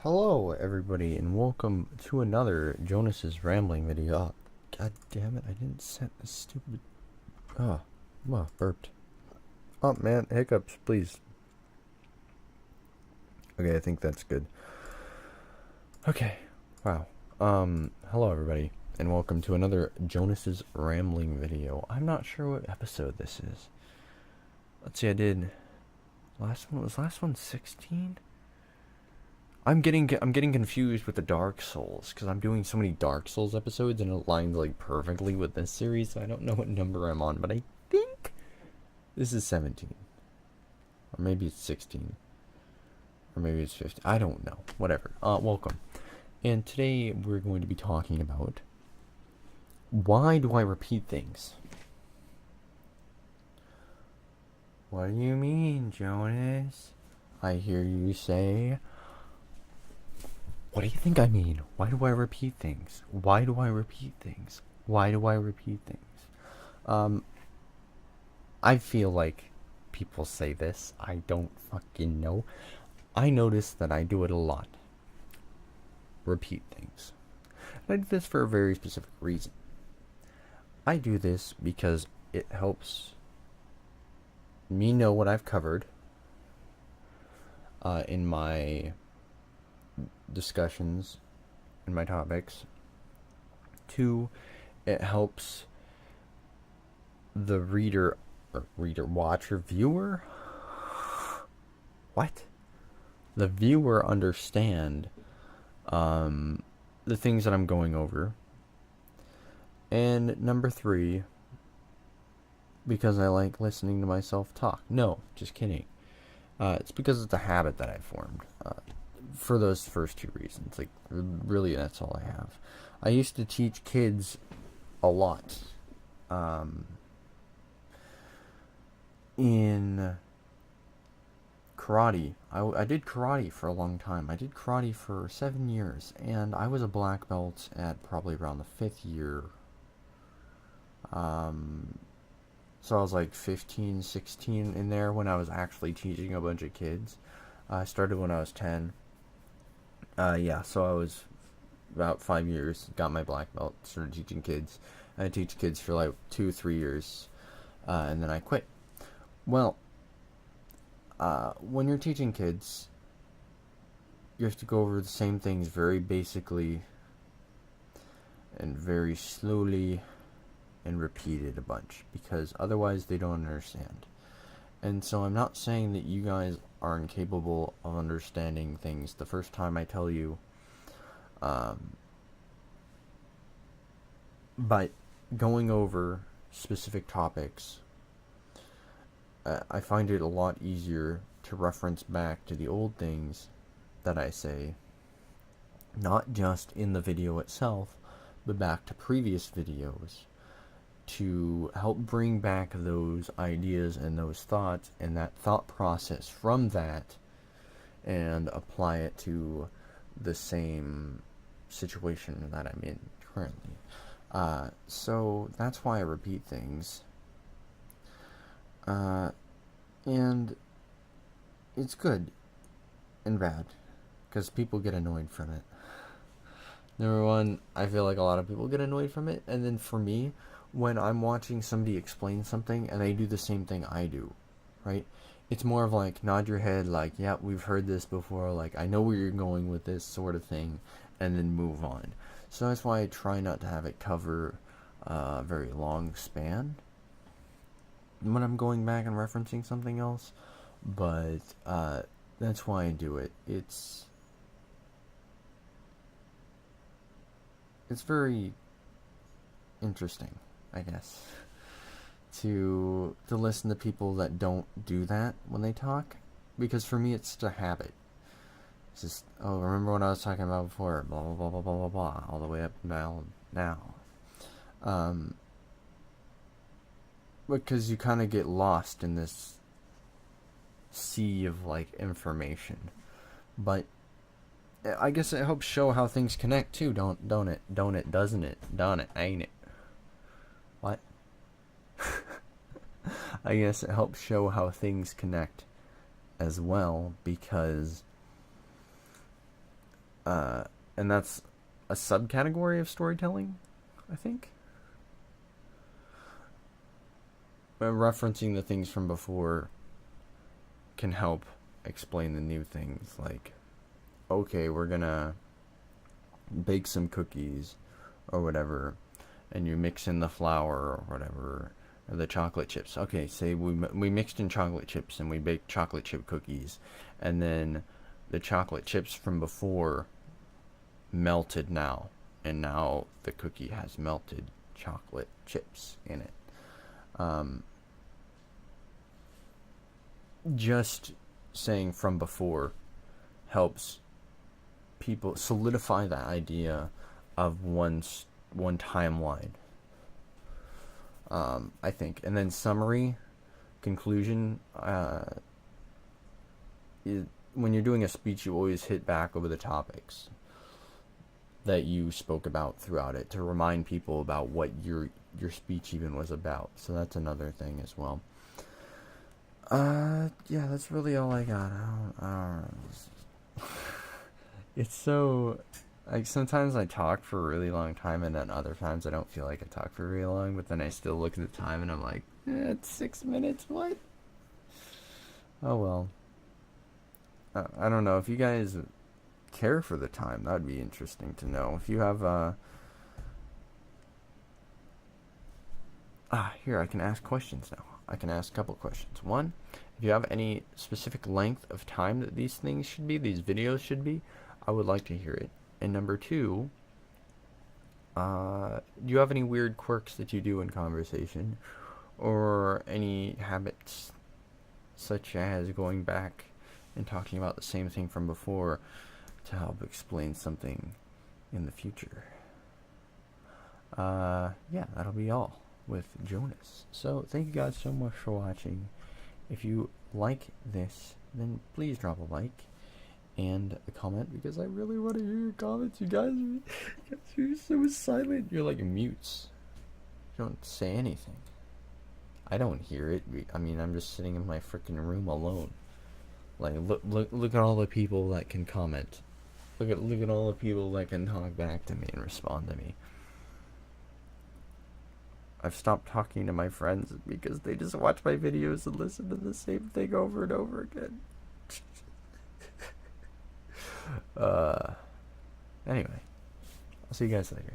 Hello, everybody, and welcome to another Jonas's Rambling video. Oh, God damn it, I didn't set this stupid... burped. Oh, man, hiccups, please. Okay, I think that's good. Okay, wow. Hello, everybody, and welcome to another Jonas's Rambling video. I'm not sure what episode this is. Let's see, I did... last one 16? I'm getting confused with the Dark Souls because I'm doing so many Dark Souls episodes and it aligns like perfectly with this series. So I don't know what number I'm on, but I think this is 17, or maybe it's 16, or maybe it's 15. I don't know. Whatever. Welcome. And today we're going to be talking about why do I repeat things? What do you mean, Jonas? I hear you say. What do you think I mean? Why do I repeat things? Why do I repeat things? Why do I repeat things? I feel like people say this. I don't fucking know. I notice that I do it a lot. Repeat things. And I do this for a very specific reason. I do this because it helps me know what I've covered in my discussions and my topics. 2, it helps the reader, watcher, viewer? What? The viewer understand the things that I'm going over. And number 3, because I like listening to myself talk. No, just kidding. It's because it's a habit that I formed. For those first 2 reasons. Like, really, that's all I have. I used to teach kids a lot. In karate. I did karate for a long time. I did karate for 7 years. And I was a black belt at probably around the 5th year. So I was like 15, 16 in there when I was actually teaching a bunch of kids. I started when I was 10. So I was about 5 years, got my black belt, started teaching kids. I teach kids for like 2-3 years, and then I quit. Well, when you're teaching kids, you have to go over the same things very basically and very slowly and repeat it a bunch, because otherwise they don't understand. And so I'm not saying that you guys are incapable of understanding things the first time I tell you. But going over specific topics, I find it a lot easier to reference back to the old things that I say, not just in the video itself, but back to previous videos, to help bring back those ideas and those thoughts and that thought process from that and apply it to the same situation that I'm in currently. So that's why I repeat things. And it's good and bad, because people get annoyed from it. Number 1, I feel like a lot of people get annoyed from it, and then for me, when I'm watching somebody explain something and they do the same thing I do, right? It's more of like, nod your head like, yeah, we've heard this before, like, I know where you're going with this sort of thing, and then move on. So that's why I try not to have it cover a very long span when I'm going back and referencing something else, but that's why I do it. It's very interesting, I guess, to listen to people that don't do that when they talk, because for me it's just a habit. It's just, oh, remember what I was talking about before, blah blah blah blah blah blah blah, all the way up now. Because you kind of get lost in this sea of like information, but I guess it helps show how things connect too, don't it? Doesn't it? Ain't it? What? I guess it helps show how things connect as well, because And that's a subcategory of storytelling, I think. Referencing the things from before can help explain the new things. Like, okay, we're gonna bake some cookies or whatever, and you mix in the flour or whatever, or the chocolate chips. Okay, say we mixed in chocolate chips and we baked chocolate chip cookies, and then the chocolate chips from before melted now, and now the cookie has melted chocolate chips in it. Just saying from before helps people solidify the idea of one timeline. I think, and then summary, conclusion. When you're doing a speech, you always hit back over the topics that you spoke about throughout it to remind people about what your speech even was about. So that's another thing as well. Yeah, that's really all I got. I don't It's so, like, sometimes I talk for a really long time, and then other times I don't feel like I talk for really long, but then I still look at the time and I'm like, it's 6 minutes, what? Oh well. I don't know, if you guys care for the time, that would be interesting to know. If you have, here, I can ask questions now. I can ask a couple questions. One, if you have any specific length of time that these things should be, these videos should be, I would like to hear it. And number two, do you have any weird quirks that you do in conversation? Or any habits, such as going back and talking about the same thing from before to help explain something in the future? Yeah, that'll be all with Jonas. So thank you guys so much for watching. If you like this, then please drop a like and a comment, because I really want to hear your comments. You guys you're so silent. You're like mutes. You don't say anything. I don't hear it. I mean, I'm just sitting in my freaking room alone. Like, look at all the people that can comment. Look at all the people that can talk back to me and respond to me. I've stopped talking to my friends because they just watch my videos and listen to the same thing over and over again. Anyway, I'll see you guys later.